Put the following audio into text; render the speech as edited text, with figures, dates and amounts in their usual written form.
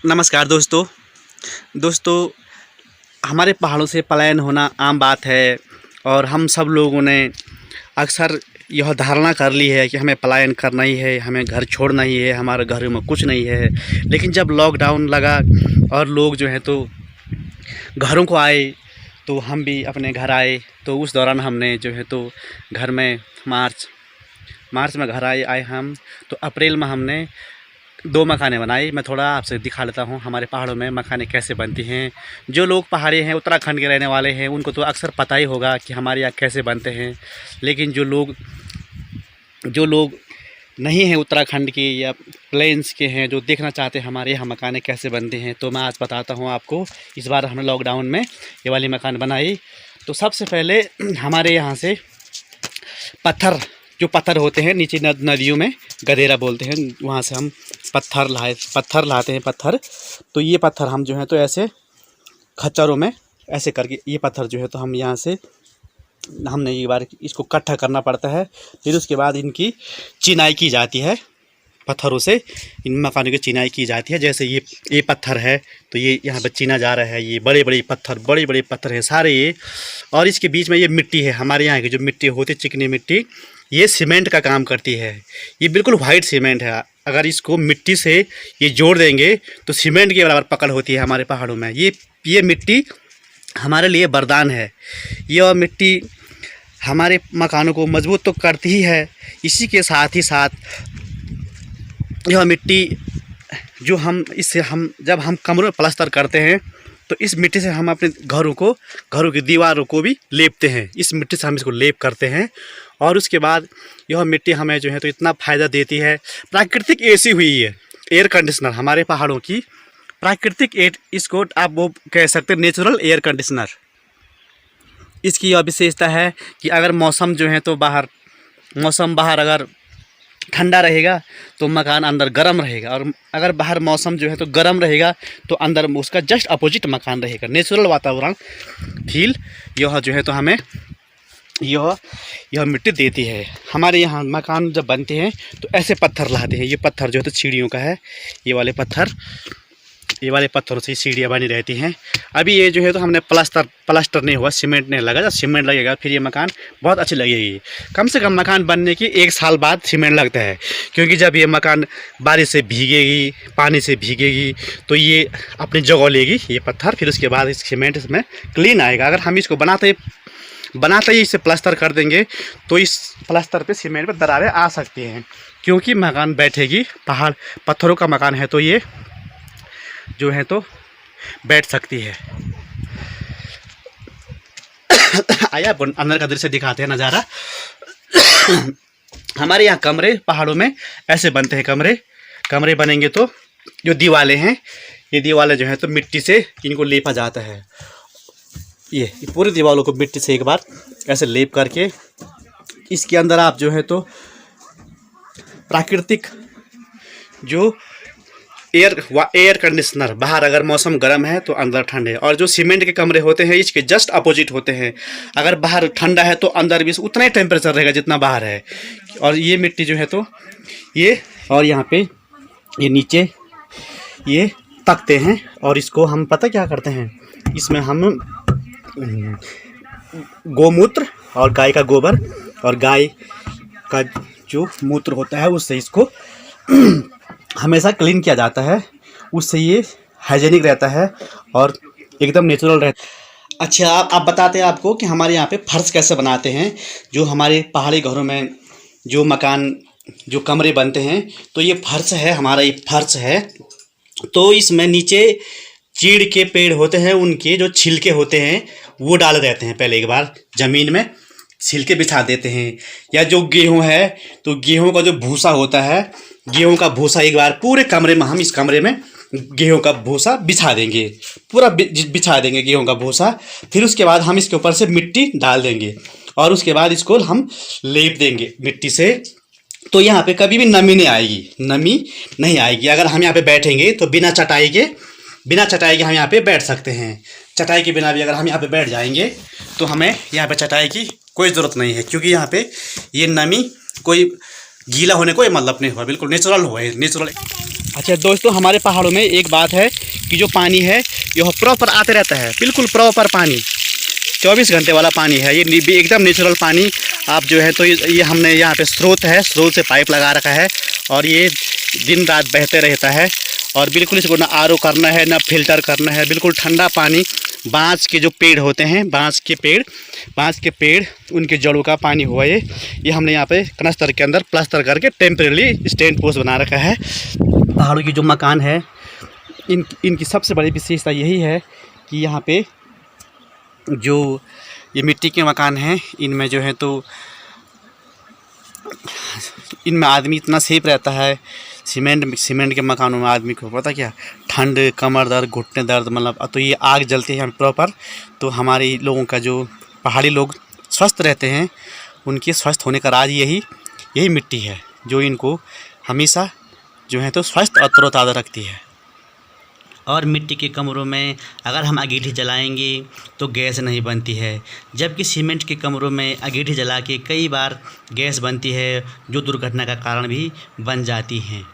नमस्कार दोस्तों हमारे पहाड़ों से पलायन होना आम बात है और हम सब लोगों ने अक्सर यह धारणा कर ली है कि हमें पलायन करना ही है, हमें घर छोड़ना ही है, हमारे घर में कुछ नहीं है। लेकिन जब लॉकडाउन लगा और लोग जो है तो घरों को आए तो हम भी अपने घर आए। तो उस दौरान हमने जो है तो घर में मार्च में घर आए हम। तो अप्रैल में हमने 2 मकाने बनाई। मैं थोड़ा आपसे दिखा लेता हूँ हमारे पहाड़ों में मकाने कैसे बनती हैं। जो लोग पहाड़ी हैं, उत्तराखंड के रहने वाले हैं, उनको तो अक्सर पता ही होगा कि हमारे यहाँ कैसे बनते हैं। लेकिन जो लोग नहीं हैं उत्तराखंड के या प्लेन्स के हैं, जो देखना चाहते हैं हमारे यहाँ मकाने कैसे बनते हैं, तो मैं आज बताता हूँ आपको। इस बार हमने लॉकडाउन में ये वाली मकान बनाई। तो सबसे पहले हमारे यहाँ से पत्थर होते हैं नीचे नदियों में, गदेरा बोलते हैं, वहाँ से हम पत्थर लाते हैं। तो ये पत्थर हम जो है तो ऐसे खच्चरों में ऐसे करके ये पत्थर जो है तो हम यहाँ से हमने एक बार इसको इकट्ठा करना पड़ता है। फिर उसके बाद इनकी चिनाई की जाती है। पत्थरों से इन मकानों की चिनाई की जाती है। जैसे ये पत्थर है तो ये यहाँ पर चीना जा रहा है। ये बड़े बड़े पत्थर हैं सारे ये। और इसके बीच में ये मिट्टी है, हमारे यहाँ की जो मिट्टी होती है चिकनी मिट्टी, ये सीमेंट का काम करती है। ये बिल्कुल वाइट सीमेंट है। अगर इसको मिट्टी से ये जोड़ देंगे तो सीमेंट के बराबर पकड़ होती है हमारे पहाड़ों में। ये मिट्टी हमारे लिए वरदान है। ये और मिट्टी हमारे मकानों को मजबूत तो करती ही है, इसी के साथ ही साथ यह मिट्टी जो जब हम कमरों में प्लास्टर करते हैं तो इस मिट्टी से हम अपने घरों की दीवारों को भी लेपते हैं। इस मिट्टी से हम इसको लेप करते हैं। और उसके बाद यह मिट्टी हमें जो है तो इतना फ़ायदा देती है। प्राकृतिक एसी हुई है, एयर कंडीशनर हमारे पहाड़ों की प्राकृतिक इसको आप वो कह सकते हैं नेचुरल एयर कंडीशनर। इसकी यह विशेषता है कि अगर मौसम जो है तो बाहर अगर ठंडा रहेगा तो मकान अंदर गर्म रहेगा, और अगर बाहर मौसम जो है तो गर्म रहेगा तो अंदर उसका जस्ट अपोजिट मकान रहेगा। नेचुरल वातावरण फील यह जो है तो हमें यह मिट्टी देती है। हमारे यहाँ मकान जब बनते हैं तो ऐसे पत्थर लाते हैं। ये पत्थर जो है तो सीढ़ियों का है। ये वाले पत्थरों से सीढ़ियाँ बनी रहती हैं। अभी ये जो है तो हमने प्लास्टर नहीं हुआ, सीमेंट नहीं लगा। जब सीमेंट लगेगा फिर ये मकान बहुत अच्छी लगेगी। कम से कम मकान बनने की 1 साल बाद सीमेंट लगता है, क्योंकि जब ये मकान बारिश से भीगेगी, पानी से भीगेगी, तो ये अपनी जगह लेगी ये पत्थर। फिर उसके बाद इस सीमेंट इसमें क्लीन आएगा। अगर हम इसको बनाते ही इसे प्लास्टर कर देंगे तो इस प्लास्टर पे सीमेंट पे दरारें आ सकती हैं, क्योंकि मकान बैठेगी। पत्थरों का मकान है तो ये जो है तो बैठ सकती है। आइए आपको अंदर का दृश्य दिखाते हैं नज़ारा। हमारे यहाँ कमरे पहाड़ों में ऐसे बनते हैं। कमरे बनेंगे तो जो दीवारें हैं, ये दीवारें जो है तो मिट्टी से इनको लेपा जाता है। ये पूरी दीवारों को मिट्टी से एक बार ऐसे लेप करके इसके अंदर आप जो है तो प्राकृतिक जो एयर कंडीशनर, बाहर अगर मौसम गर्म है तो अंदर ठंड है। और जो सीमेंट के कमरे होते हैं इसके जस्ट अपोजिट होते हैं। अगर बाहर ठंडा है तो अंदर भी उतना ही टेम्परेचर रहेगा जितना बाहर है। और ये मिट्टी जो है तो ये, और यहाँ पे ये नीचे ये तकते हैं, और इसको हम पता क्या करते हैं, इसमें हम गोमूत्र और गाय का गोबर और गाय का जो मूत्र होता है उससे इसको हमेशा क्लीन किया जाता है। उससे ये हाइजीनिक रहता है और एकदम नेचुरल रहता है। अच्छा, आप बताते हैं आपको कि हमारे यहाँ पे फर्श कैसे बनाते हैं। जो हमारे पहाड़ी घरों में जो कमरे बनते हैं तो ये फर्श है, हमारा ये फर्श है। तो इसमें नीचे चीड़ के पेड़ होते हैं, उनके जो छिलके होते हैं वो डाल देते हैं। पहले एक बार ज़मीन में छिलके बिछा देते हैं। या जो गेहूँ है तो गेहूँ का जो भूसा होता है, गेहूं का भूसा एक बार पूरे कमरे में, हम इस कमरे में गेहूं का भूसा बिछा देंगे, पूरा बिछा देंगे गेहूं का भूसा। फिर उसके बाद हम इसके ऊपर से मिट्टी डाल देंगे और उसके बाद इसको हम लेप देंगे मिट्टी से। तो यहाँ पे कभी भी नमी नहीं आएगी। अगर हम यहाँ पे बैठेंगे तो बिना चटाई के हम यहाँ पे बैठ सकते हैं। चटाई के बिना भी अगर हम यहाँ पे बैठ जाएंगे तो हमें यहाँ पे चटाई की कोई ज़रूरत नहीं है, क्योंकि यहाँ पे ये नमी कोई गीला होने कोई मतलब नहीं हुआ, बिल्कुल नेचुरल हुआ है। नेचुरल अच्छा दोस्तों, हमारे पहाड़ों में एक बात है कि जो पानी है यह प्रॉपर आते रहता है, बिल्कुल प्रॉपर पानी 24 घंटे वाला पानी है। ये एकदम नेचुरल पानी आप जो है तो ये हमने यहाँ पे स्रोत है, स्रोत से पाइप लगा रखा है और ये दिन रात बहते रहता है। और बिल्कुल इसको ना आरओ करना है ना फिल्टर करना है, बिल्कुल ठंडा पानी। बांस के जो पेड़ होते हैं, बांस के पेड़ उनके जड़ों का पानी हुआ ये हमने यहाँ पे कनस्तर के अंदर प्लास्टर करके टेम्परेरी स्टैंड पोस्ट बना रखा है। पहाड़ों की जो मकान है इनकी सबसे बड़ी विशेषता यही है कि यहाँ पे जो ये मिट्टी के मकान हैं इनमें जो है तो इनमें आदमी इतना सेफ रहता है। सीमेंट के मकानों में आदमी को पता क्या ठंड, कमर दर्द, घुटने दर्द, मतलब तो ये आग जलती है प्रॉपर। तो हमारे लोगों का जो पहाड़ी लोग स्वस्थ रहते हैं, उनके स्वस्थ होने का राज यही मिट्टी है जो इनको हमेशा जो है तो स्वस्थ और तरोताज़ा रखती है। और मिट्टी के कमरों में अगर हम अंगीठी जलाएंगे तो गैस नहीं बनती है, जबकि सीमेंट के कमरों में अंगीठी जला के कई बार गैस बनती है जो दुर्घटना का कारण भी बन जाती हैं।